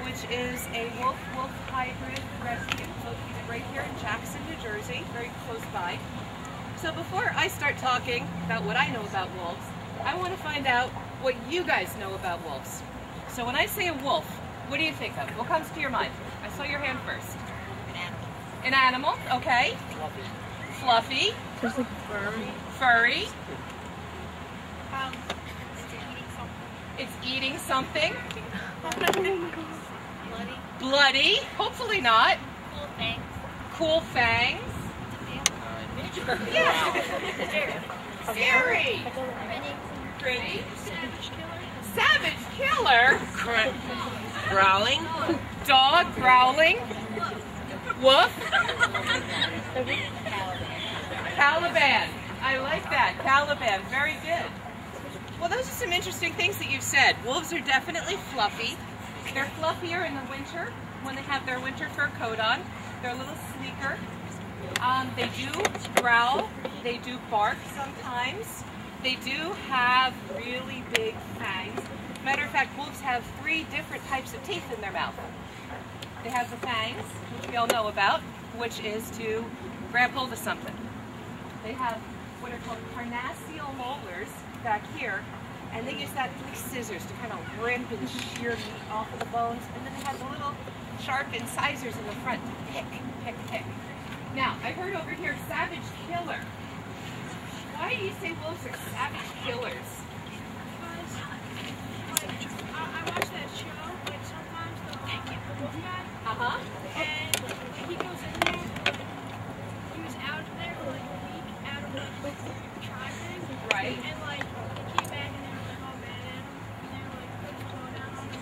which is a wolf-wolf hybrid rescue located right here in Jackson, New Jersey, very close by. So before I start talking about what I know about wolves, I want to find out what you guys know about wolves. So when I say a wolf, what do you think of? What comes to your mind? I saw your hand first. An animal. An animal, okay. Fluffy. Fluffy. There's like Furry. It's eating something. It's eating something. Bloody. Bloody. Hopefully not. Cool fangs. Cool fangs. Yeah. Scary. Pretty. Savage killer. Savage killer. growling. Dog growling. Woof. Caliban. I like that. Caliban. Very good. Well, those are some interesting things that you've said. Wolves are definitely fluffy. They're fluffier in the winter when they have their winter fur coat on. They're a little sleeker. They do growl. They do bark sometimes. They do have really big fangs. Matter of fact, wolves have 3 different types of teeth in their mouth. They have the fangs, which we all know about, which is to grab hold of something. They have what are called carnassial molars back here, and they use that like scissors to kind of rip and shear meat off of the bones, and then they have the little sharp incisors in the front to pick. Now, I heard over here, savage killer. Why do you say wolves are savage killers? Because, I watch that show, like sometimes the wolf guy, and he goes in there, he was out there for like a week, out of like tribe thing, Right. and like, he came back and they were like all mad at him, and they were like putting his toe down on him.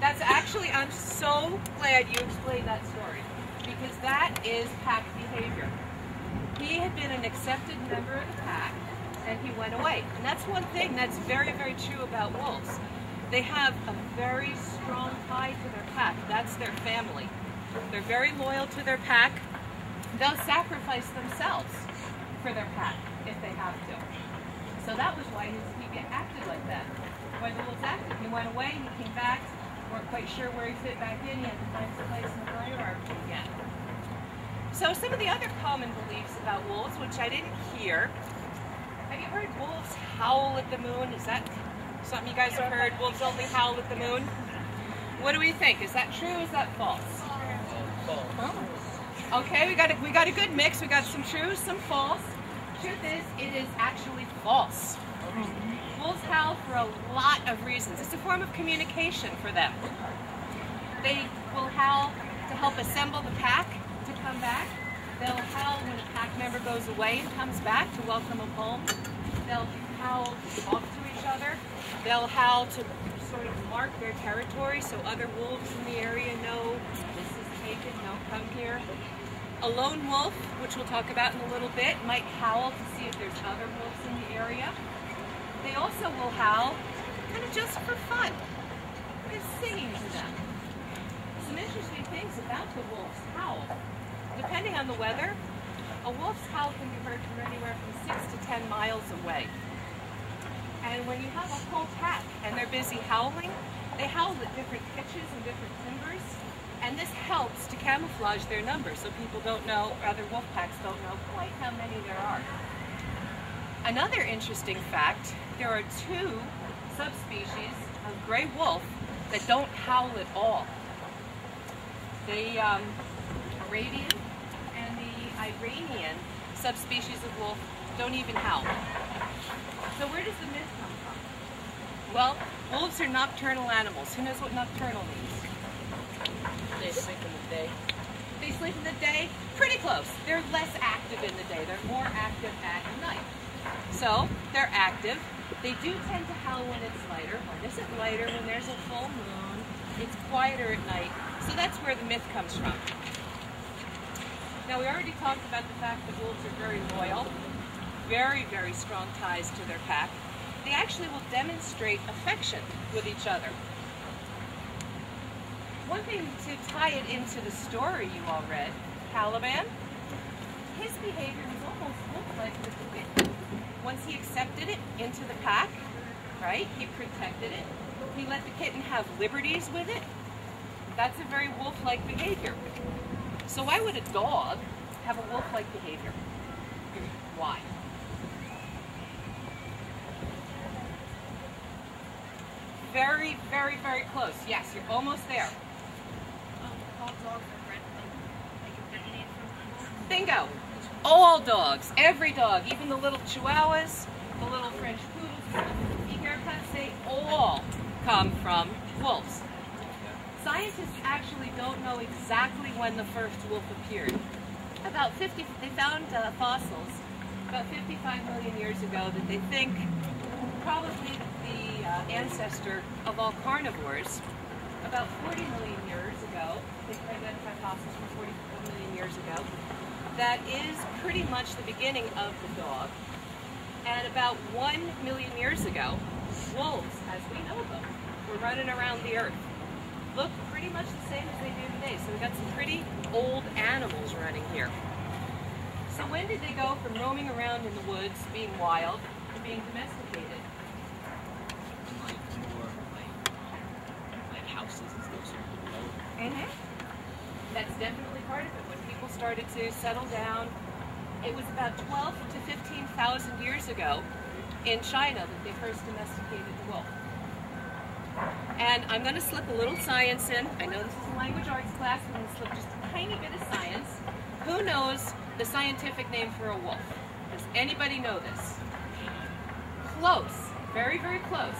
That's actually, I'm so glad you explained that story, because that is pack behavior. He had been an accepted member of the pack, and he went away. And that's one thing that's very, very true about wolves. They have a very strong tie to their pack. That's their family. They're very loyal to their pack. They'll sacrifice themselves for their pack if they have to. So that was why he acted like that. Why the wolves acted. He went away, he came back, weren't quite sure where he fit back in, he had to find some place in the hierarchy again. So some of the other common beliefs about wolves, which I didn't hear. Have you heard wolves howl at the moon? Is that something you guys have heard? Wolves only howl at the moon? What do we think? Is that true or is that false? Okay, we got a good mix. We got some true, some false. Truth is, it is actually false. Wolves howl for a lot of reasons. It's a form of communication for them. They will howl to help assemble the pack to come back. They'll howl when a pack member goes away and comes back to welcome them home. They'll howl to talk to each other. They'll howl to sort of mark their territory so other wolves in the area know this is taken, don't come here. A lone wolf, which we'll talk about in a little bit, might howl to see if there's other wolves in the area. They also will howl kind of just for fun. It's singing to them. Some interesting things about the wolf's howl. Depending on the weather, a wolf's howl can be heard from anywhere from 6 to 10 miles away. And when you have a whole pack and they're busy howling, they howl at different pitches and different timbers, and this helps to camouflage their numbers so people don't know, or other wolf packs don't know quite how many there are. Another interesting fact, there are 2 subspecies of gray wolf that don't howl at all. The Arabian and the Iranian subspecies of wolf don't even howl. So where does the myth come from? Well, wolves are nocturnal animals. Who knows what nocturnal means? They sleep in the day. They sleep in the day? Pretty close. They're less active in the day. They're more active at night. So, they're active. They do tend to howl when it's lighter. When is it lighter? When there's a full moon. It's quieter at night. So that's where the myth comes from. Now, we already talked about the fact that wolves are very loyal. Very, very strong ties to their pack. They actually will demonstrate affection with each other. One thing to tie it into the story you all read, Caliban, his behavior was almost wolf-like with the kitten. Once he accepted it into the pack, right, he protected it. He let the kitten have liberties with it. That's a very wolf-like behavior. So why would a dog have a wolf-like behavior? Why? Very, very, very close. Yes, you're almost there. All dogs are bred like originated from Bingo. All dogs, every dog, even the little chihuahuas, the little French poodles, the haircuts, they all come from wolves. Scientists actually don't know exactly when the first wolf appeared. They found fossils about 55 million years ago that they think probably the ancestor of all carnivores. About 40 million years ago, they identified fossils from 40 million years ago. That is pretty much the beginning of the dog. And about 1 million years ago, wolves, as we know them, were running around the earth. Look pretty much the same as they do today. So we've got some pretty old animals running here. So when did they go from roaming around in the woods, being wild, to being domesticated? Like houses and stuff. Mm-hmm. That's definitely part of it. When people started to settle down, it was about 12 to 15,000 years ago in China that they first domesticated the wolf. And I'm going to slip a little science in. I know this is a language arts class. I'm going to slip just a tiny bit of science. Who knows the scientific name for a wolf? Does anybody know this? Close. Very, very close.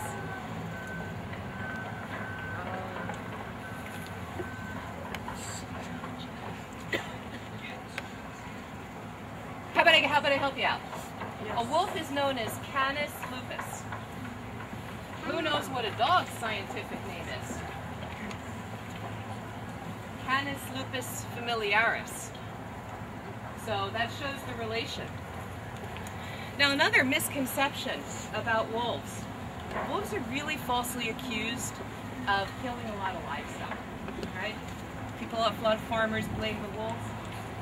How about I help you out? Yes. A wolf is known as Canis lupus. Who knows what a dog's scientific name is? Canis lupus familiaris. So that shows the relation. Now another misconception about wolves. Wolves are really falsely accused of killing a lot of livestock, right? A lot of farmers blame the wolves.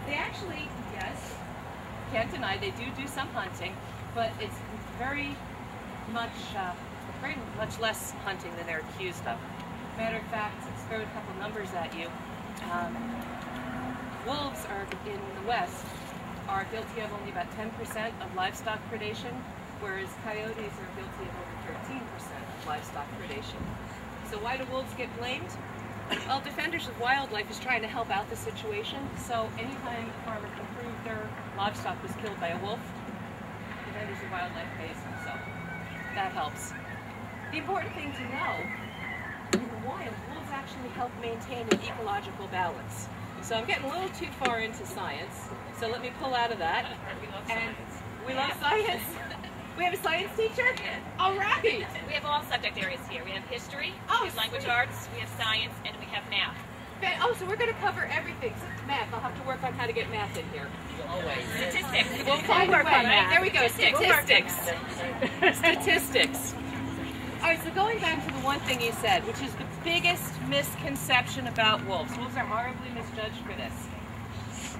They actually, yes, can't deny they do some hunting, but it's very much less hunting than they're accused of. Matter of fact, let's throw a couple numbers at you. Wolves are in the West are guilty of only about 10% of livestock predation, whereas coyotes are guilty of over 13% of livestock predation. So why do wolves get blamed? Well, Defenders of Wildlife is trying to help out the situation, so anytime a farmer can prove their livestock was killed by a wolf, Defenders of Wildlife pays them, so that helps. The important thing to know, in the wild, wolves actually help maintain an ecological balance. So I'm getting a little too far into science, so let me pull out of that. We love science. We have a science teacher? Yeah. All right. We have all subject areas here. We have history, Oh, we have language arts, we have science, and we have math. Oh, so we're going to cover everything. So math. I'll have to work on how to get math in here. Always. Statistics. We'll find a work way. on that. There we go. Statistics. Statistics. Statistics. All right, so going back to the one thing you said, which is the biggest misconception about wolves. Wolves are horribly misjudged for this.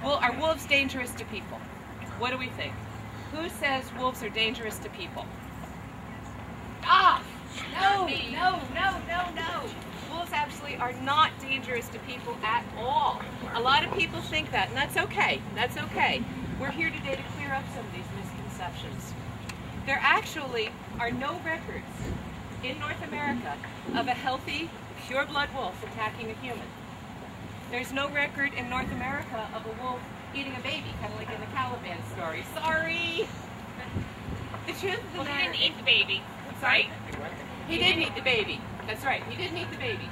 Well, are wolves dangerous to people? What do we think? Who says wolves are dangerous to people? Ah! No, no, no, no, no. Wolves absolutely are not dangerous to people at all. A lot of people think that, and that's okay. That's okay. We're here today to clear up some of these misconceptions. There actually are no records in North America of a healthy, pure-blood wolf attacking a human. There's no record in North America of a wolf eating a baby, kind of like in the Caliban story. Sorry! The truth of the Well, he matter... didn't eat the baby, Sorry? right? He didn't eat the baby. That's right, he didn't eat the baby.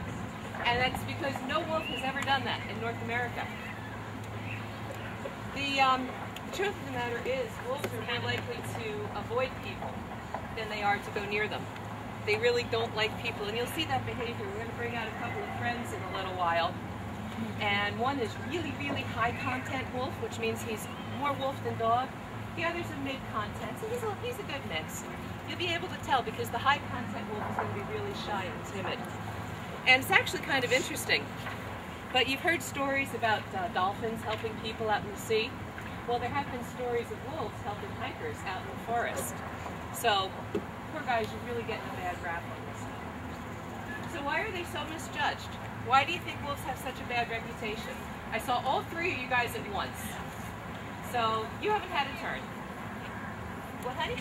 And that's because no wolf has ever done that in North America. The truth of the matter is, wolves are more likely to avoid people than they are to go near them. They really don't like people, and you'll see that behavior. We're going to bring out a couple of friends in a little while. And one is really, really high content wolf, which means he's more wolf than dog. The other's a mid content, so he's a good mix. You'll be able to tell because the high content wolf is going to be really shy and timid. And it's actually kind of interesting. But you've heard stories about dolphins helping people out in the sea. Well, there have been stories of wolves helping hikers out in the forest. So, poor guys, you're really getting a bad rap on this. So why are they so misjudged? Why do you think wolves have such a bad reputation? I saw all three of you guys at once. So you haven't had a turn. What, honey?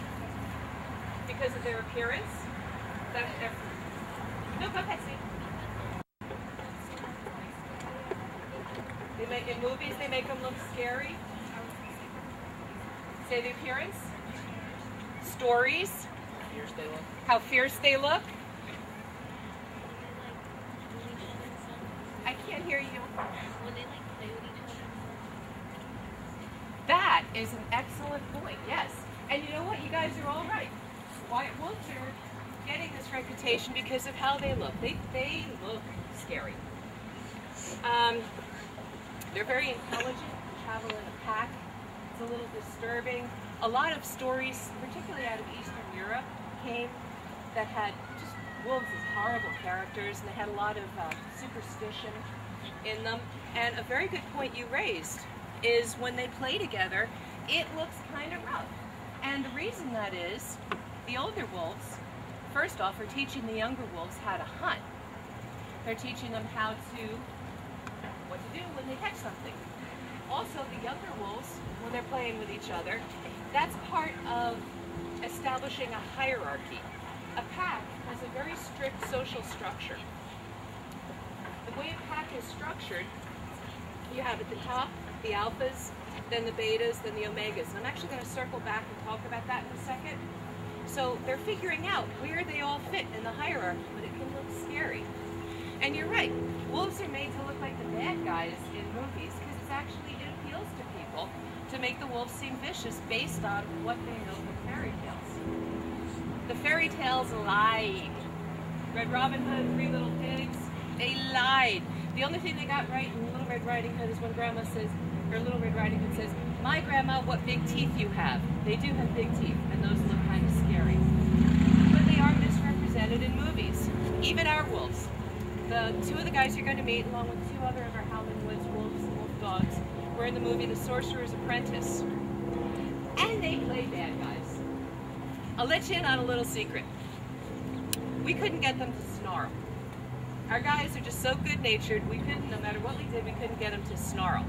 Because of their appearance? No, go ahead, see. In movies, they make them look scary. Say the appearance. Stories. How fierce they look. I can't hear you. That is an excellent point, yes. And you know what? You guys are all right. White wolves are getting this reputation because of how they look. They look scary. They're very intelligent, travel in a pack. It's a little disturbing. A lot of stories, particularly out of Eastern Europe, came that had just wolves as horrible characters, and they had a lot of superstition in them. And a very good point you raised is when they play together, it looks kind of rough. And the reason that is, the older wolves, first off, are teaching the younger wolves how to hunt. They're teaching them what to do when they catch something. Also, the younger wolves, when they're playing with each other, that's part of establishing a hierarchy. A pack has a very strict social structure. The way a pack is structured, you have at the top the alphas, then the betas, then the omegas. And I'm actually going to circle back and talk about that in a second. So they're figuring out where they all fit in the hierarchy, but it can look scary. And you're right, wolves are made to look like the bad guys in movies because it appeals to people to make the wolves seem vicious based on what they know from fairy tales. The fairy tales lied. Red Robin Hood, Three Little Pigs, they lied. The only thing they got right in Little Red Riding Hood is when Grandma says, or Little Red Riding Hood says, "My grandma, what big teeth you have." They do have big teeth, and those look kind of scary. But they are misrepresented in movies. Even our wolves. The two of the guys you're going to meet, along with two other of our Howling Woods wolves, wolf dogs, were in the movie The Sorcerer's Apprentice. And they play bad guys. I'll let you in on a little secret. We couldn't get them to snarl. Our guys are just so good-natured, no matter what we did, we couldn't get them to snarl.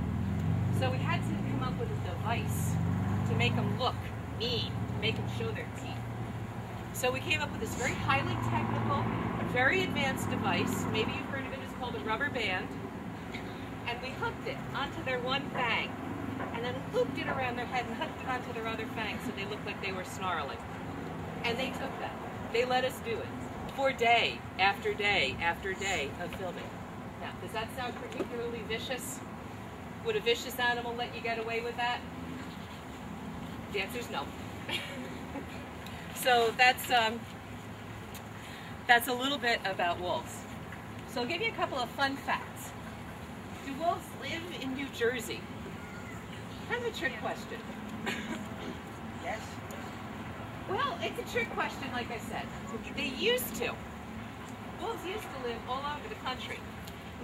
So we had to come up with a device to make them look mean, make them show their teeth. So we came up with this very highly technical, very advanced device. Maybe you've heard of it. It's called a rubber band. And we hooked it onto their one fang, and then looped it around their head and hooked it onto their other fang so they looked like they were snarling. And they took that. They let us do it for day after day after day of filming. Now, does that sound particularly vicious? Would a vicious animal let you get away with that? The answer is no. So that's a little bit about wolves. So I'll give you a couple of fun facts. Do wolves live in New Jersey? Kind of a trick question. Yes. Well, it's a trick question, like I said. They used to. Wolves used to live all over the country.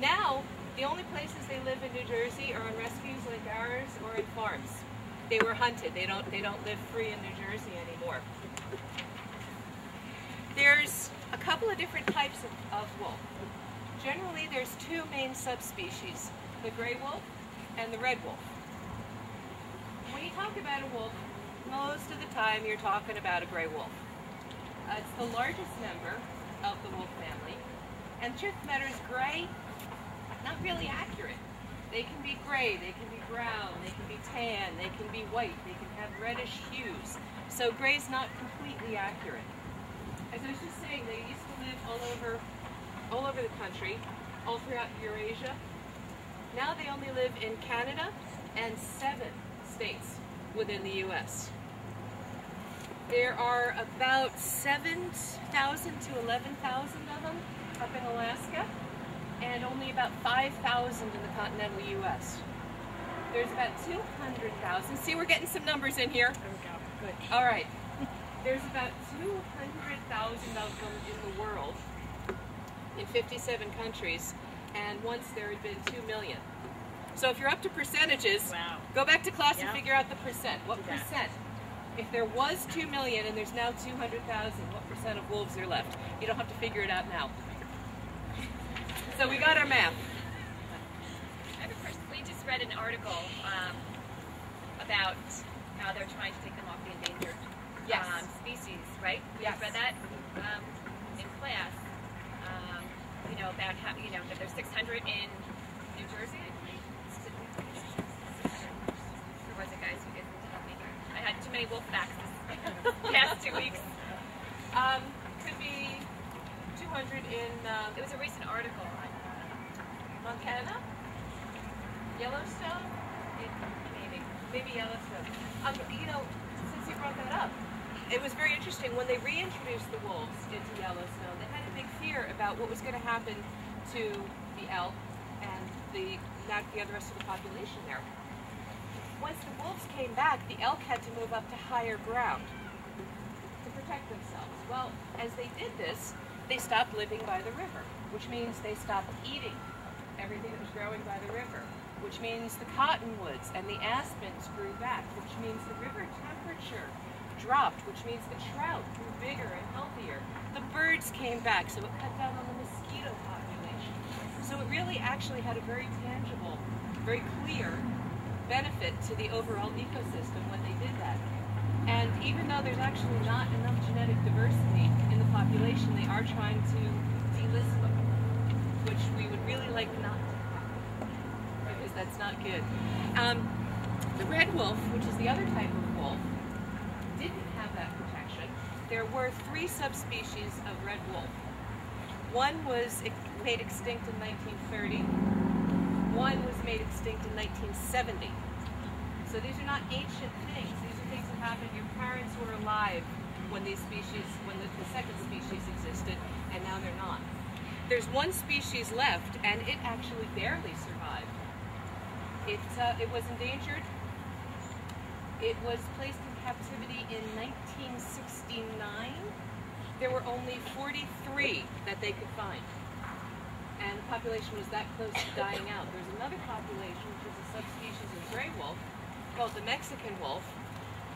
Now, the only places they live in New Jersey are on rescues like ours or in farms. They were hunted. They don't live free in New Jersey anymore. There's a couple of different types of wolf. Generally, there's two main subspecies, the gray wolf and the red wolf. When you talk about a wolf, most of the time you're talking about a gray wolf. It's the largest member of the wolf family. And the truth of the matter is gray, not really accurate. They can be gray, they can be brown, they can be tan, they can be white, they can have reddish hues. So gray's not completely accurate. As I was just saying, they used to live all over the country, all throughout Eurasia. Now they only live in Canada and 7 states within the U.S. There are about 7,000 to 11,000 of them up in Alaska, and only about 5,000 in the continental U.S. There's about 200,000. See, we're getting some numbers in here. There we go. Good. All right. There's about 200,000 of them in the world, in 57 countries, and once there had been 2 million. So if you're up to percentages, Wow. go back to class and Yeah. figure out the percent. What Yeah. percent? If there was 2 million and there's now 200,000, what percent of wolves are left? You don't have to figure it out now. So we got our map. We just read an article about how they're trying to take them off the endangered species, right? Yes. We read that in class. You know, about how, you know, that there's 600 in New Jersey, I believe. Where was it, guys? You guys need to help me here. I had too many wolf facts this past 2 weeks. Could be 200 in It was a recent article on Montana, Yellowstone, maybe Yellowstone. You know, since you brought that up, it was very interesting when they reintroduced the wolves into Yellowstone. They had a big fear about what was going to happen to the elk and the rest of the population there. Once the wolves came back, the elk had to move up to higher ground to protect themselves. Well, as they did this, they stopped living by the river, which means they stopped eating everything that was growing by the river, which means the cottonwoods and the aspens grew back, which means the river temperature dropped, which means the trout grew bigger and healthier. The birds came back, so it cut down on the mosquito population. So it really actually had a very tangible, very clear benefit to the overall ecosystem when they did that. And even though there's actually not enough genetic diversity in the population, they are trying to delist them, which we would really like not to happen, because that's not good. The red wolf, which is the other type of wolf, didn't have that protection. There were 3 subspecies of red wolf. One was made extinct in 1930. One was made extinct in 1970. So these are not ancient things. These are things that happened. Your parents were alive when these species, when the second species existed, and now they're not. There's one species left, and it actually barely survived. It was endangered. It was placed in captivity in 1969. There were only 43 that they could find. And the population was that close to dying out. There's another population, which is a subspecies of gray wolf, called the Mexican wolf.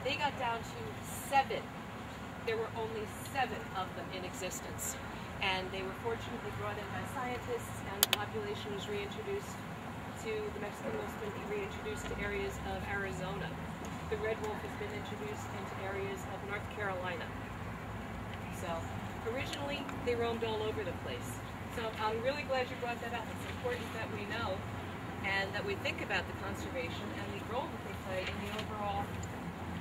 They got down to 7. There were only 7 of them in existence. And they were fortunately brought in by scientists, and the population was reintroduced to, the Mexican wolf's been reintroduced to areas of Arizona. The red wolf has been introduced into areas of North Carolina. So, originally, they roamed all over the place. So, I'm really glad you brought that up. It's important that we know and that we think about the conservation and the role that they play in the overall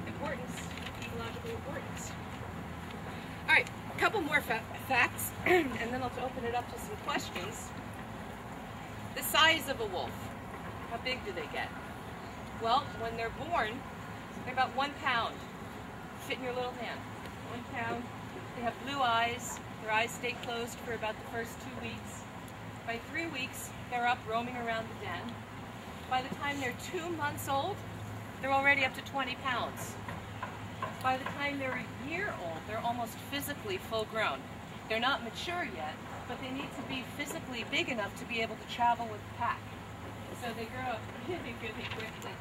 importance, ecological importance. All right, a couple more facts, and then I'll open it up to some questions. The size of a wolf. How big do they get? Well, when they're born, they're about 1 pound. Fit in your little hand. 1 pound. They have blue eyes. Their eyes stay closed for about the first 2 weeks. By 3 weeks, they're up roaming around the den. By the time they're 2 months old, they're already up to 20 pounds. By the time they're a year old, they're almost physically full grown. They're not mature yet, but they need to be physically big enough to be able to travel with the pack. So they grow up really, really quickly.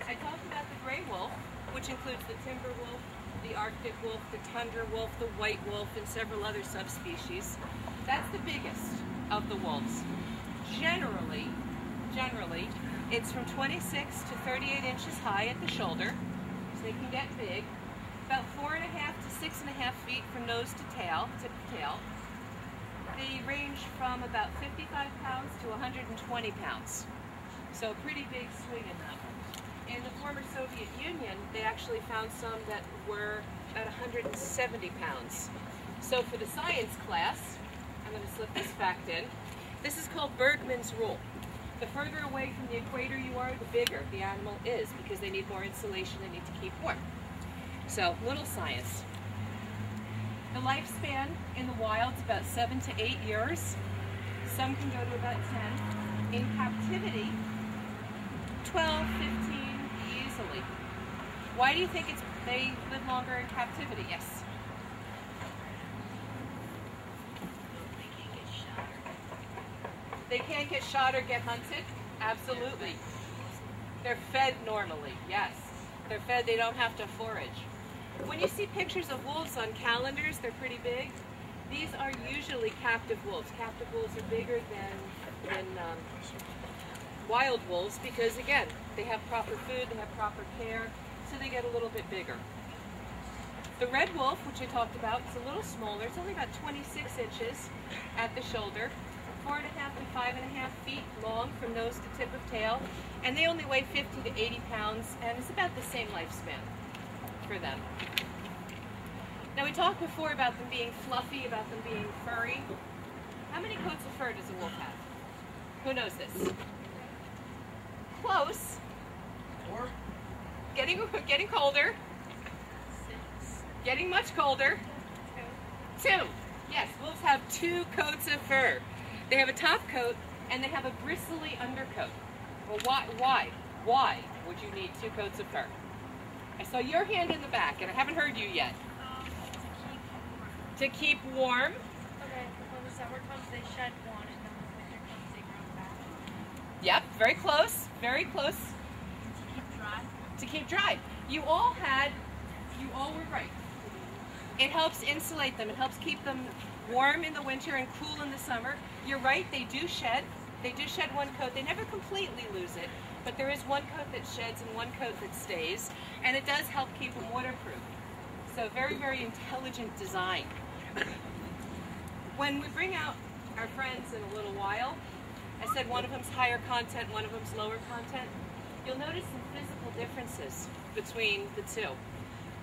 I talked about the gray wolf, which includes the timber wolf, the Arctic wolf, the tundra wolf, the white wolf, and several other subspecies. That's the biggest of the wolves. Generally, it's from 26 to 38 inches high at the shoulder, so they can get big. About 4.5 to 6.5 feet from nose to tail, tip to tail. They range from about 55 pounds to 120 pounds. So a pretty big swing in that one. In the former Soviet Union, they actually found some that were at 170 pounds. So for the science class, I'm going to slip this fact in. This is called Bergman's rule. The further away from the equator you are, the bigger the animal is, because they need more insulation, they need to keep warm. So, little science. The lifespan in the wild is about 7 to 8 years. Some can go to about 10. In captivity, 12, 15, easily. Why do you think they live longer in captivity? Yes? They can't get shot or get hunted? Absolutely. They're fed normally, yes. They're fed, they don't have to forage. When you see pictures of wolves on calendars, they're pretty big. These are usually captive wolves. Captive wolves are bigger than wild wolves because, again, they have proper food, they have proper care, so they get a little bit bigger. The red wolf, which I talked about, is a little smaller. It's only about 26 inches at the shoulder, 4.5 to 5.5 feet long from nose to tip of tail, and they only weigh 50 to 80 pounds, and it's about the same lifespan for them. Now, we talked before about them being fluffy, about them being furry. How many coats of fur does a wolf have? Who knows this? Close. 4. Getting colder. 6. Getting much colder. 2. Yes, wolves have 2 coats of fur. They have a top coat and they have a bristly undercoat. Well, why would you need 2 coats of fur? I saw your hand in the back and I haven't heard you yet. To keep warm. Okay, when the summer comes, they shed one, and then when winter comes, they grow back. Yep, very close, very close. To keep dry. To keep dry. You all were right. It helps insulate them. It helps keep them warm in the winter and cool in the summer. You're right, they do shed. They do shed 1 coat. They never completely lose it, but there is 1 coat that sheds and 1 coat that stays, and it does help keep them waterproof. So very, very intelligent design. When we bring out our friends in a little while, I said one of them's higher content, one of them's lower content. You'll notice some physical differences between the 2.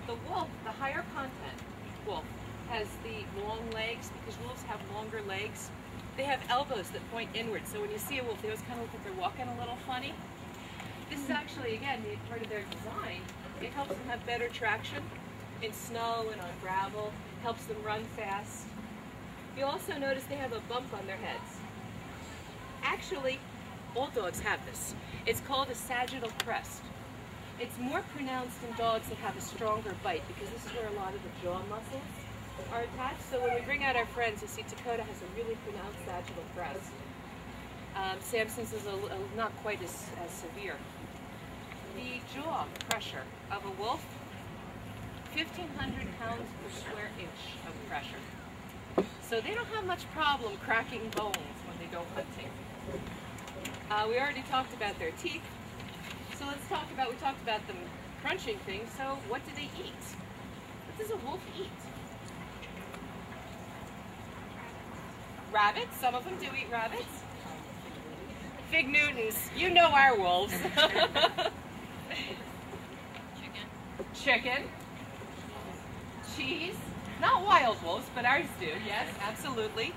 The wolf, the higher content wolf, has the long legs because wolves have longer legs. They have elbows that point inward, so when you see a wolf, they always kind of look like they're walking a little funny. This is actually, again, part of their design. It helps them have better traction in snow and on gravel, helps them run fast. You'll also notice they have a bump on their heads. Actually, all dogs have this. It's called a sagittal crest. It's more pronounced in dogs that have a stronger bite because this is where a lot of the jaw muscles are attached. So when we bring out our friends, you see Dakota has a really pronounced sagittal crest. Samson's is not quite as severe. The jaw pressure of a wolf, 1,500 pounds per square inch of pressure. So they don't have much problem cracking bones when they go hunting. We already talked about their teeth. So let's talk about, we talked about them crunching things. So what do they eat? What does a wolf eat? Rabbits. Some of them do eat rabbits. Fig Newtons. You know our wolves. Chicken. Cheese. Not wild wolves, but ours do. Yes, absolutely.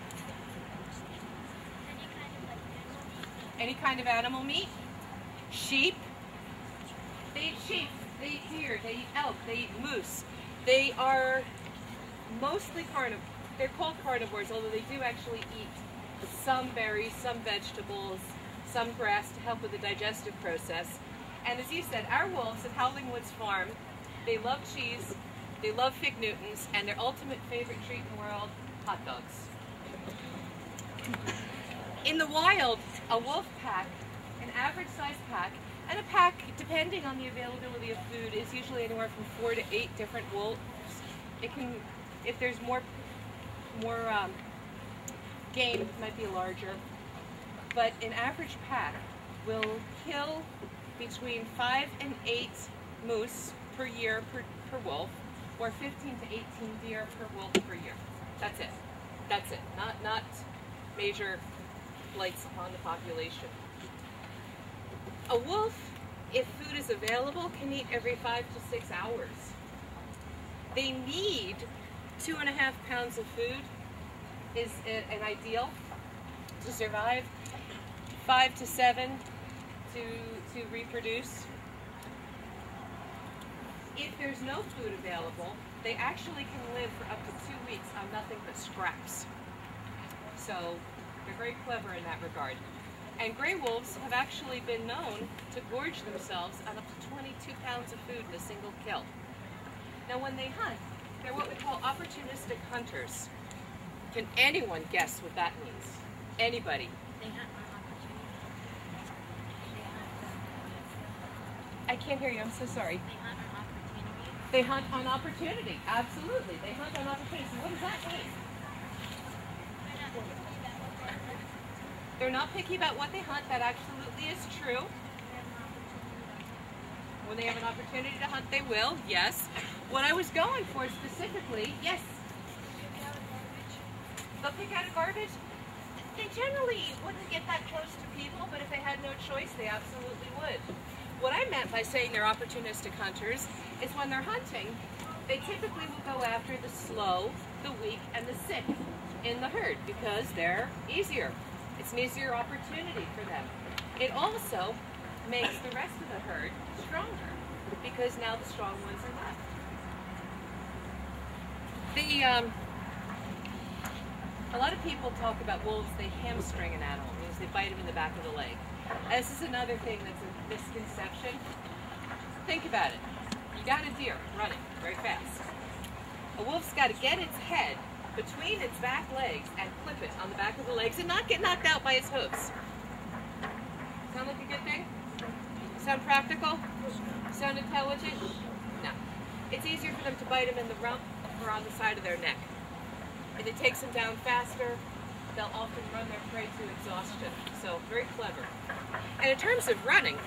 Any kind of animal meat. Sheep. They eat sheep. They eat deer. They eat elk. They eat moose. They are mostly carnivore. They're called carnivores, although they do actually eat some berries, some vegetables, some grass to help with the digestive process. And as you said, our wolves at Howling Woods Farm, they love cheese, they love Fig Newtons, and their ultimate favorite treat in the world, hot dogs. In the wild, a wolf pack, an average size pack, and a pack, depending on the availability of food, is usually anywhere from 4 to 8 different wolves. It can, if there's more game, it might be larger. But an average pack will kill between 5 and 8 moose per year per wolf, or 15 to 18 deer per wolf per year. That's it. That's it. Not major blights upon the population. A wolf, if food is available, can eat every 5 to 6 hours. They need 2.5 pounds of food is an ideal to survive. 5 to 7 to reproduce. If there's no food available, they actually can live for up to 2 weeks on nothing but scraps. So they're very clever in that regard. And gray wolves have actually been known to gorge themselves on up to 22 pounds of food in a single kill. Now when they hunt, they're what we call opportunistic hunters. Can anyone guess what that means? Anybody? They hunt on opportunity. I can't hear you, I'm so sorry. They hunt on opportunity. They hunt on opportunity, absolutely. They hunt on opportunity. So what does that mean? They're not picky about what they hunt. That absolutely is true. When they have an opportunity to hunt, they will, yes. What I was going for specifically, yes. They'll pick out a garbage. They generally wouldn't get that close to people, but if they had no choice, they absolutely would. What I meant by saying they're opportunistic hunters is when they're hunting, they typically will go after the slow, the weak, and the sick in the herd because they're easier. It's an easier opportunity for them. It also makes the rest of the herd stronger because now the strong ones are left. A lot of people talk about wolves, they hamstring an animal, means they bite them in the back of the leg. This is another thing that's a misconception. Think about it. You got a deer running very fast. A wolf's got to get its head between its back legs and clip it on the back of the legs and not get knocked out by its hooves. Sound like a good thing? Sound practical? Sound intelligent? No. It's easier for them to bite them in the rump or on the side of their neck. If it takes them down faster, they'll often run their prey to exhaustion. So, very clever. And in terms of running,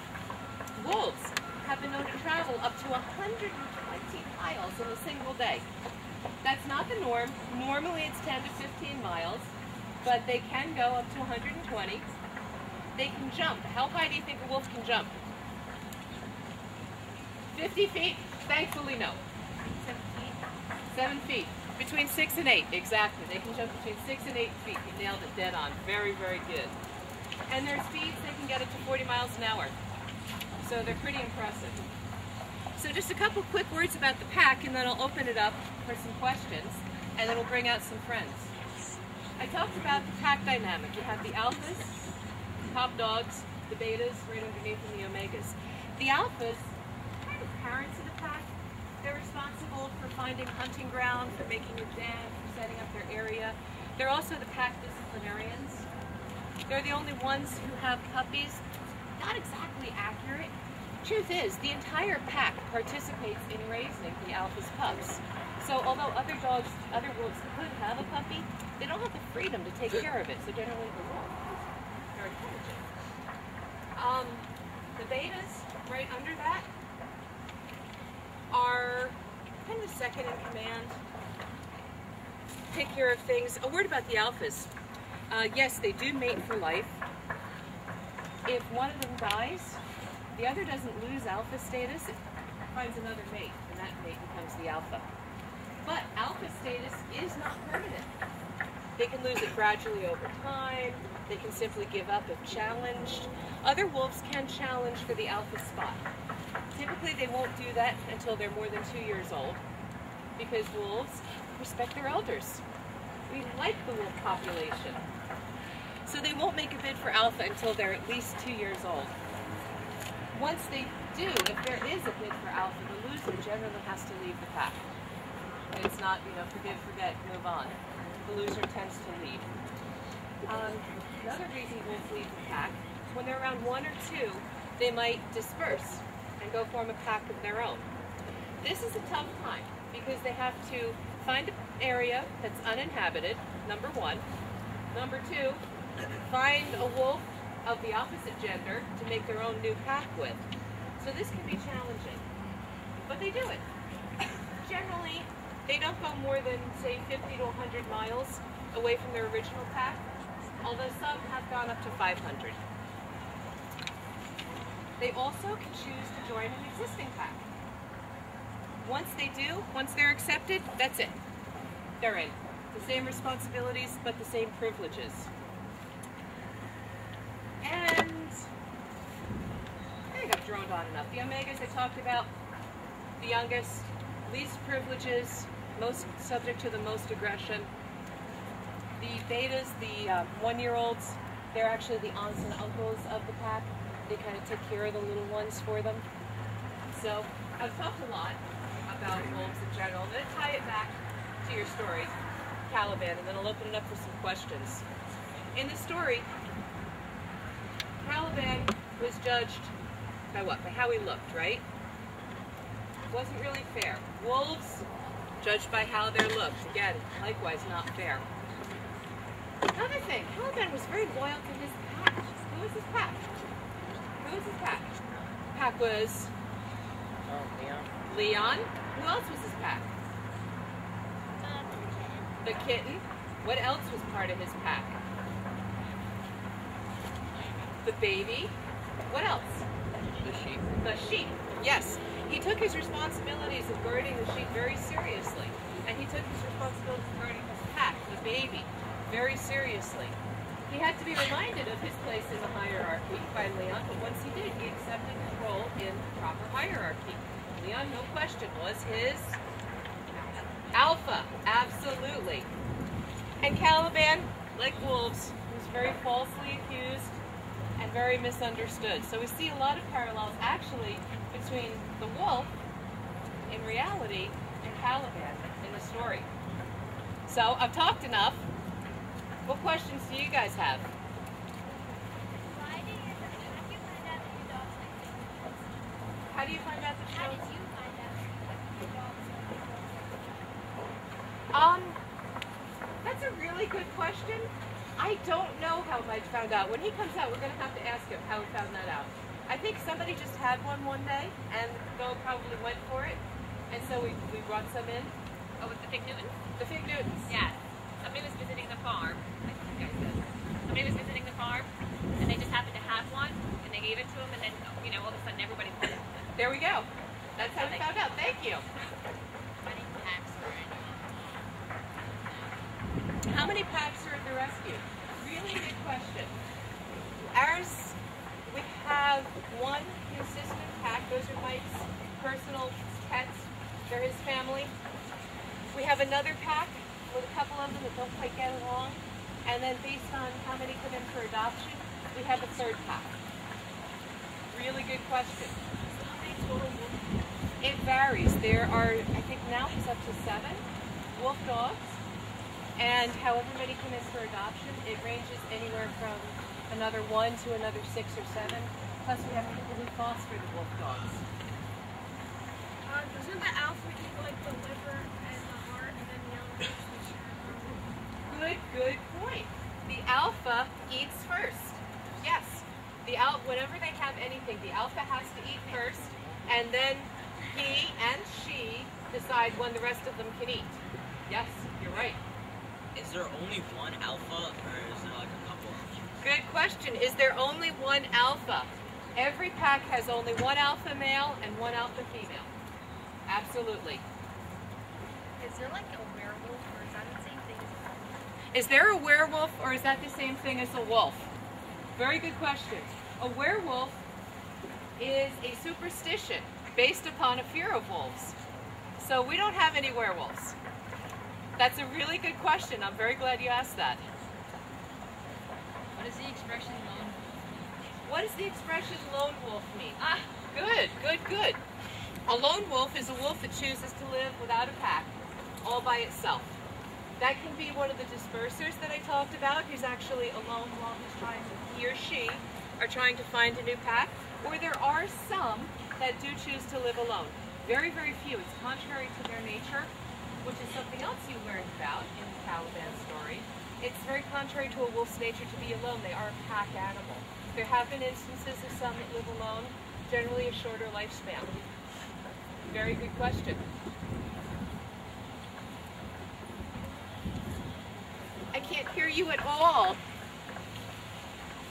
wolves have been known to travel up to 120 miles in a single day. That's not the norm. Normally it's 10 to 15 miles, but they can go up to 120. They can jump. How high do you think a wolf can jump? 50 feet? Thankfully, no. 7 feet. Between 6 and 8, exactly. They can jump between 6 and 8 feet. You nailed it dead on. Very, very good. And their speeds, they can get up to 40 miles an hour. So they're pretty impressive. So just a couple quick words about the pack, and then I'll open it up for some questions, and then we'll bring out some friends. I talked about the pack dynamic. You have the alphas, top dogs, the betas, right underneath them, the omegas. The alphas, kind of parents of the pack. They're responsible for finding hunting ground, for making a den, for setting up their area. They're also the pack disciplinarians. They're the only ones who have puppies. Not exactly accurate. Truth is, the entire pack participates in raising the alpha's pups. So although other dogs, other wolves could have a puppy, they don't have the freedom to take care of it. So generally the wolf is very intelligent. The betas, right under that, are kind of second in command, take care of things. A word about the alphas. Yes, they do mate for life. If one of them dies, the other doesn't lose alpha status, it finds another mate, and that mate becomes the alpha. But alpha status is not permanent. They can lose it gradually over time. They can simply give up if challenged. Other wolves can challenge for the alpha spot. Typically, they won't do that until they're more than 2 years old, because wolves respect their elders. We like the wolf population. So they won't make a bid for alpha until they're at least 2 years old. Once they do, if there is a bid for alpha, the loser generally has to leave the pack. And it's not, forgive, forget, move on. The loser tends to lead. Another reason wolves leave the pack, when they're around 1 or 2, they might disperse and go form a pack of their own. This is a tough time because they have to find an area that's uninhabited, number 1. Number 2, find a wolf of the opposite gender to make their own new pack with. So this can be challenging, but they do it. Generally, they don't go more than, say, 50 to 100 miles away from their original pack, although some have gone up to 500. They also can choose to join an existing pack. Once they do, once they're accepted, that's it. They're in. The same responsibilities, but the same privileges. And I think I've droned on enough. The omegas I talked about, the youngest, least privileges, most subject to the most aggression. The betas, the 1-year-olds, they're actually the aunts and uncles of the pack. They kind of take care of the little ones for them. So I've talked a lot about wolves in general. I'm going to tie it back to your story, Caliban, and then I'll open it up for some questions. In the story, Caliban was judged by what? By how he looked, right? It wasn't really fair. Wolves, judged by how they looked. Again, likewise not fair. Another thing, Caliban was very loyal to his pack. Who was his pack? Who was his pack? Pack was Leon. Leon. Who else was his pack? The kitten. What else was part of his pack? The baby. What else? The sheep. The sheep. Yes. He took his responsibilities of guarding the sheep very seriously. And he took his responsibilities of guarding his pack, the baby, very seriously. He had to be reminded of his place in the hierarchy by Leon, but once he did, he accepted his role in the proper hierarchy. Leon, no question, was his alpha. Absolutely. And Caliban, like wolves, was very falsely accused and very misunderstood. So we see a lot of parallels actually between the wolf in reality and Caliban in the story. So I've talked enough. What questions do you guys have? How do you find out that your dog's like things? How do you find out the How show? did you find out that your dog's like things? That's a really good question. I don't know how I found out. When he comes out, we're going to have to ask him how he found that out. I think somebody just had one day, and the dog probably went for it, and so we brought some in. Oh, with the Fig Newtons? The Fig Newtons. Yeah. Somebody was visiting the farm. Like you guys said. Somebody was visiting the farm, and they just happened to have one, and they gave it to him, and then, you know, all of a sudden everybody wanted it. There we go. That's how we found out. Thank you. How many packs are at the rescue? Really good question. Ours, we have one consistent pack. Those are Mike's personal pets. They're his family. We have another pack with a couple of them that don't quite get along. And then based on how many come in for adoption, we have a third pack. Really good question. It varies. There are, I think now it's up to 7 wolf dogs. And however many come in for adoption, it ranges anywhere from another 1 to another 6 or 7. Plus we have people who foster the wolf dogs. Doesn't the alpha eat like the liver and the heart and then the other ones? Good point. The alpha eats first. Yes. Whenever they have anything, the alpha has to eat first, and then he and she decide when the rest of them can eat. Yes, you're right. Is there only one alpha, or is there like a couple? Good question. Is there only one alpha? Every pack has only one alpha male and one alpha female. Absolutely. Is there like a werewolf, or is that the same thing as a werewolf? Is there a werewolf, or is that the same thing as a wolf? Very good question. A werewolf is a superstition based upon a fear of wolves. So we don't have any werewolves. That's a really good question. I'm very glad you asked that. What is the expression lone wolf? What does the expression lone wolf mean? Good. A lone wolf is a wolf that chooses to live without a pack, all by itself. That can be one of the dispersers that I talked about, who's actually alone while he or she are trying to find a new pack, or there are some that do choose to live alone. Very, very few. It's contrary to their nature, which is something else you learned about in the Caliban story. It's very contrary to a wolf's nature to be alone. They are a pack animal. There have been instances of some that live alone, generally a shorter lifespan. Very good question. I can't hear you at all.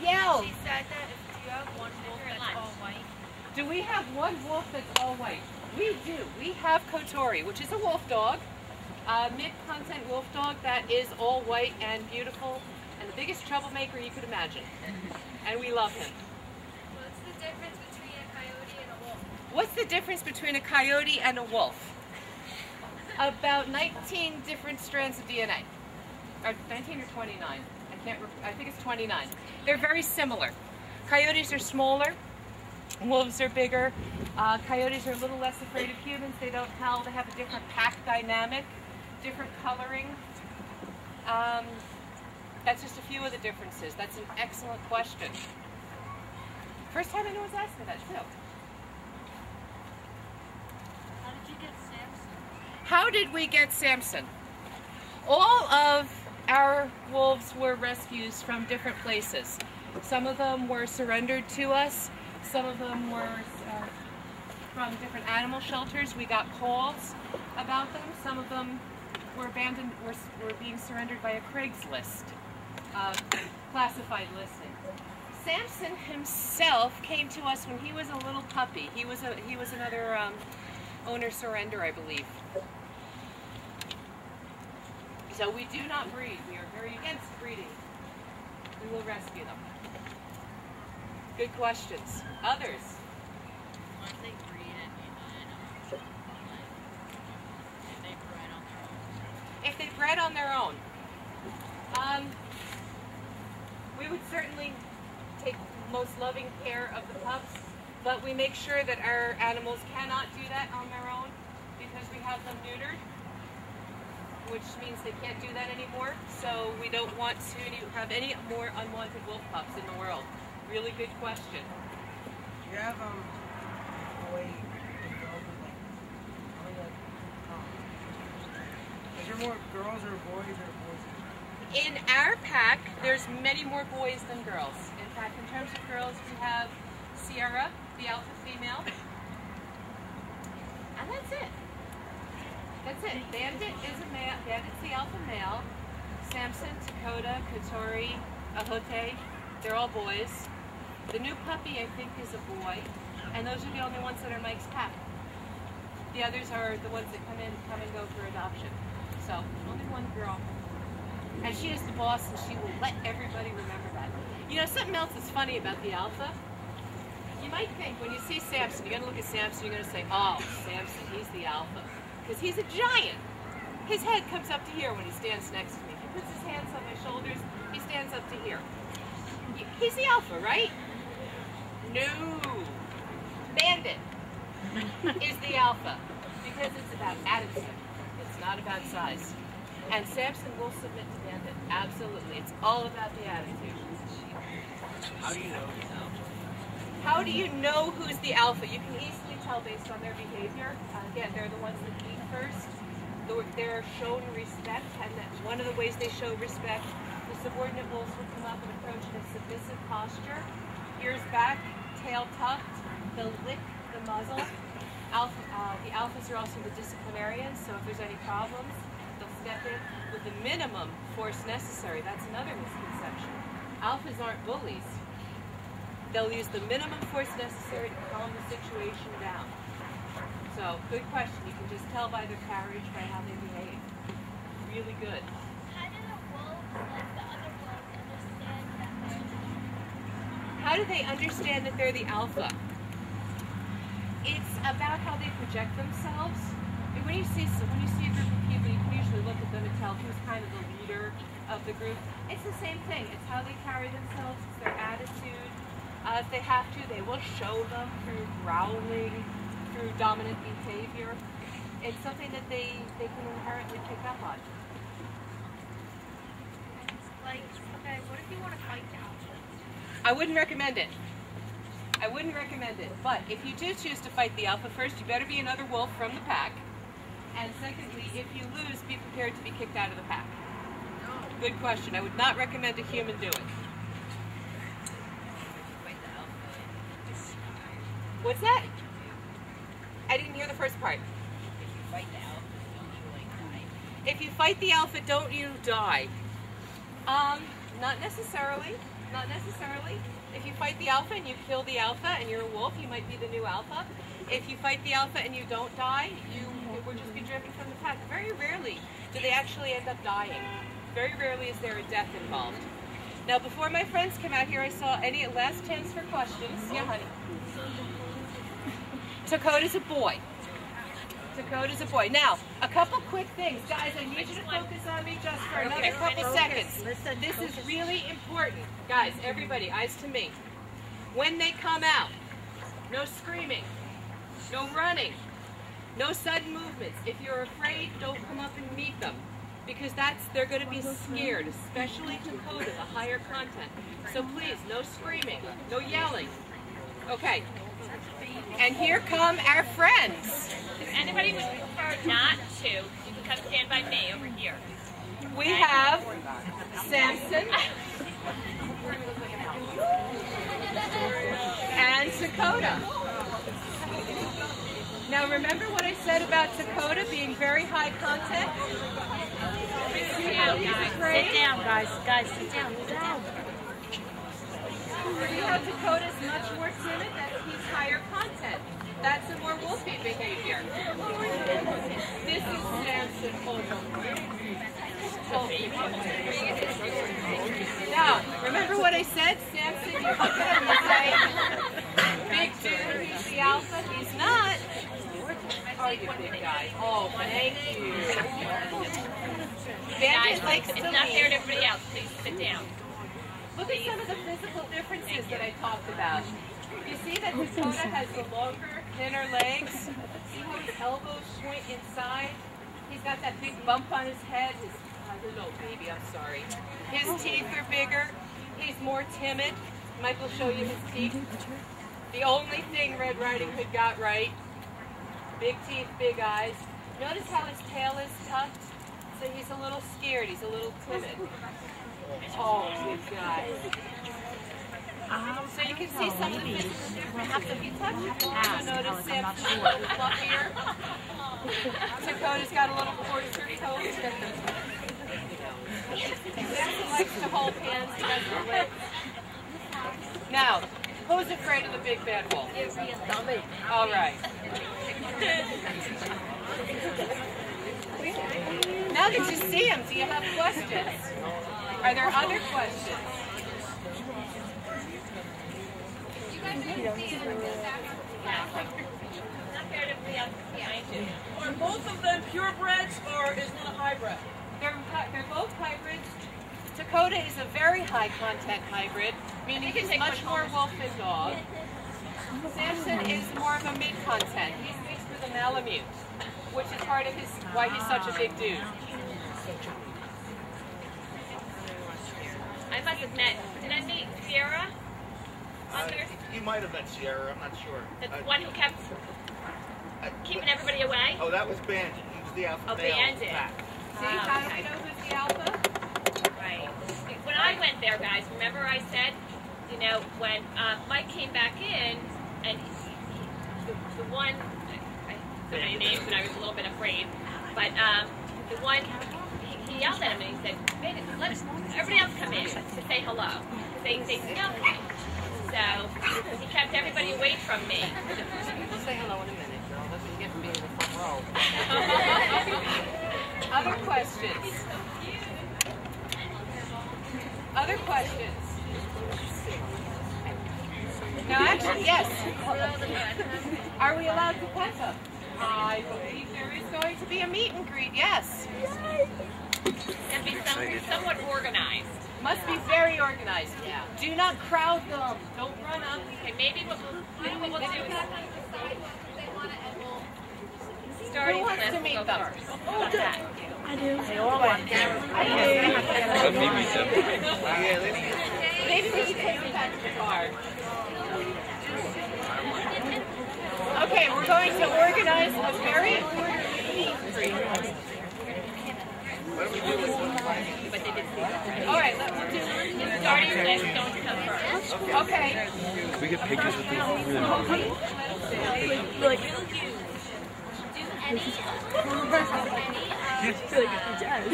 Yell. She said that if you have one wolf that's all white. Do we have one wolf that's all white? We do. We have Kotori, which is a wolf dog. Mid-content wolf dog that is all white and beautiful and the biggest troublemaker you could imagine. And we love him. What's the difference between a coyote and a wolf? What's the difference between a coyote and a wolf? About 19 different strands of DNA. Or 19 or 29. I think it's 29. They're very similar. Coyotes are smaller. Wolves are bigger. Coyotes are a little less afraid of humans. They don't howl. They have a different pack dynamic, different coloring. That's just a few of the differences. That's an excellent question. First time anyone's asked me that, too. How did you get Samson? How did we get Samson? All of our wolves were rescues from different places. Some of them were surrendered to us. Some of them were from different animal shelters. We got calls about them. Some of them were abandoned, were being surrendered by a Craigslist classified listing. Samson himself came to us when he was a little puppy. He was another owner surrender, I believe. So we do not breed. We are very against breeding. We will rescue them. Good questions. Others? Once they breed it, If they bred on their own, we would certainly take most loving care of the pups, but we make sure that our animals cannot do that on their own because we have them neutered, which means they can't do that anymore. So we don't want to have any more unwanted wolf pups in the world. Really good question. Do you have boy and girls is there more girls or boys In our pack, there's many more boys than girls. In fact, in terms of girls, we have Sierra, the alpha female, and that's it. That's it. Bandit is a male. Bandit's the alpha male. Samson, Dakota, Katori, Ahote, they're all boys. The new puppy, I think, is a boy, and those are the only ones that are Mike's pack. The others are the ones that come and go for adoption. So only one girl. And she is the boss, and she will let everybody remember that. You know, something else that's funny about the alpha, you might think when you see Samson, you're going to look at Samson, you're going to say, oh, Samson, he's the alpha. Because he's a giant. His head comes up to here when he stands next to me. He puts his hands on my shoulders, he stands up to here. He's the alpha, right? No. Bandit is the alpha. Because it's about attitude. It's not about size. And Samson will submit to Bandit. Absolutely. It's all about the attitude. How do you know he's alpha? How do you know who's the alpha? You can easily tell based on their behavior. Again, they're the ones that eat first. They're shown respect, and that's one of the ways they show respect. The subordinate wolves will come up and approach in a submissive posture. Ears back, tail tucked. They'll lick the muzzle. The alphas are also the disciplinarians, so if there's any problems, they'll step in with the minimum force necessary. That's another misconception. Alphas aren't bullies. They'll use the minimum force necessary to calm the situation down. So, good question. You can just tell by their carriage, by how they behave. Really good. How do the wolves, like the other wolves, understand that they're the alpha? How do they understand that they're the alpha? It's about how they project themselves. And when you see a group of people, you can usually look at them and tell who's kind of the leader of the group. It's the same thing. It's how they carry themselves. It's their attitude. If they have to, they will show them through growling, through dominant behavior. It's something that they can inherently pick up on. Like, okay, what if you want to fight the alpha? I wouldn't recommend it. I wouldn't recommend it. But if you do choose to fight the alpha, first you better be another wolf from the pack. And secondly, if you lose, be prepared to be kicked out of the pack. Good question. I would not recommend a human do it. What's that? I didn't hear the first part. If you fight the alpha, don't you die? Not necessarily. Not necessarily. If you fight the alpha and you kill the alpha and you're a wolf, you might be the new alpha. If you fight the alpha and you don't die, you will just be driven from the pack. Very rarely do they actually end up dying. Very rarely is there a death involved. Now, before my friends come out here, I saw any last chance for questions. Yeah, honey. Dakota's a boy. Dakota's a boy. Now, a couple quick things. Guys, I need you to focus on me just for another couple seconds. This is really important. Guys, everybody, eyes to me. When they come out, no screaming, no running, no sudden movements. If you're afraid, don't come up and meet them. Because they're going to be scared, especially Dakota, the higher content. So please, no screaming, no yelling. Okay. And here come our friends. If anybody would prefer not to, you can come stand by me over here. We have Samson and Dakota. Now remember what I said about Dakota being very high content? Sit down, guys. Guys, sit down. See how Dakota's much more timid? He's higher content. That's a more wolfy behavior. This is Samson. Now, remember what I said? Samson, you look at him and say, big dude, he's the alpha. He's not. Oh, you big guy. Oh, thank you. Bandit likes to It's not fair to everybody else. Please sit down. Look at some of the physical differences that I talked about. You see that Dakota has the longer, thinner legs? See how his elbows point inside? He's got that big bump on his head. No, baby, I'm sorry. His teeth are bigger. He's more timid. Mike will show you his teeth. The only thing Red Riding Hood got right, big teeth, big eyes. Notice how his tail is tucked? So he's a little scared. He's a little timid. Oh, good guy. So you can see some of the physical differences. If you touch it, you'll notice Samson's a little fluffier. Dakota's got a little coarser toes. Samson likes to hold hands. He doesn't lick. Now, who's afraid of the big bad wolf? All right. Now that you see him, do you have questions? Are there other questions? Are both of them purebreds or is one a hybrid? They're both hybrids. Dakota is a very high content hybrid, meaning he's much more wolf than dog. Samson is more of a mid content. He's mixed with a Malamute, which is part of why he's such a big dude. I must have met. Did I meet Sierra? You might have met Sierra, I'm not sure. The one who kept keeping everybody away? Oh, that was Bandit. He was the alpha male. Bandit. See, how do we know who's the alpha? Right. When I went there, guys, remember I said, you know, when Mike came back in, and the one, I don't know any names, and I was a little bit afraid, but the one, he yelled at him and he said, "Bandit, let everybody else come in to say hello." They smelled me. So he kept everybody away from me. We'll say hello in a minute, girl. That's what you get for being in the front row. Other questions? Other questions? Now, actually, yes. Are we allowed to pet them? I believe there is going to be a meet and greet, yes. And be somewhat organized. Must be very organized. Yeah. Do not crowd them. Don't run up. Okay, maybe what we'll do is Who wants to meet them? I do. Maybe we should take them back to the car. Okay, we're going to organize a very orderly meet and greet. All right, we'll do starting with don't come first. Okay. We get pictures with these.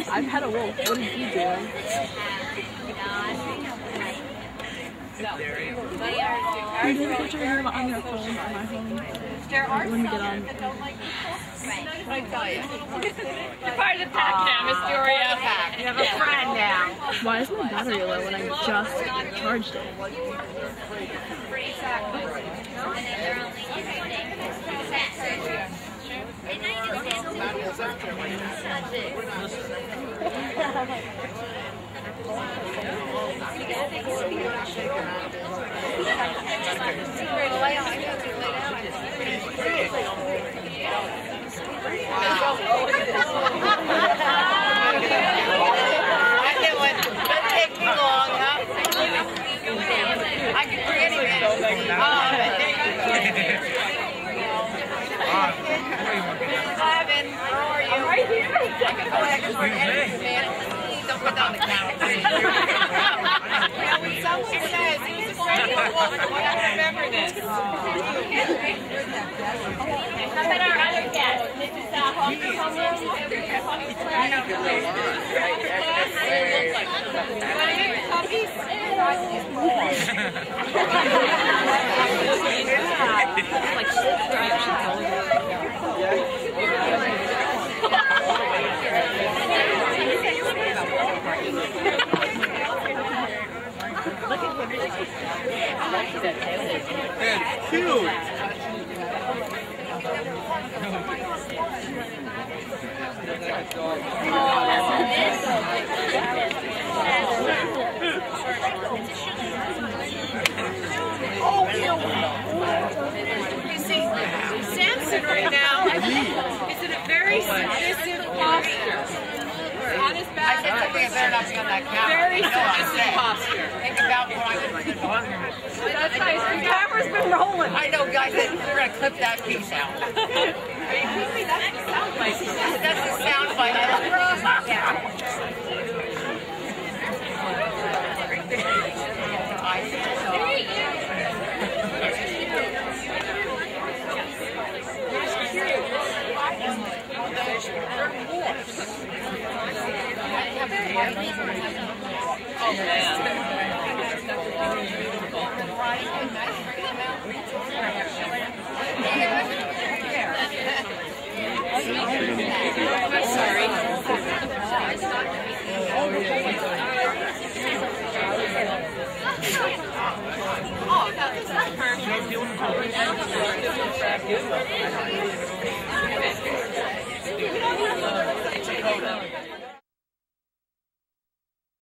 I've had a wolf. What is he doing? You're doing a picture of him on your phone, on my phone. There are Let me get on. that don't like people. I tell you. You're part of the pack now, Miss Doria. You have a friend now. Why is my battery low when I just charged it? Take me long, huh? I can bring anything. Ivan, how are you? I'm right here. I can bring anything. on the counter. Now, when someone says he was afraid of the wolf, I want to remember this. How about our other guest? This is Hunter It's cute. You see, Samson right now is in a very submissive posture. On his back, I think it better not be on that counter. very submissive posture. Think about what I would have done. That's nice. The camera's been rolling. I know, guys, we're going to clip that piece out. Are you kidding me? That's the sound bite. That's the sound bite. Oh, man. I'm sorry. Oh, no, that's not perfect.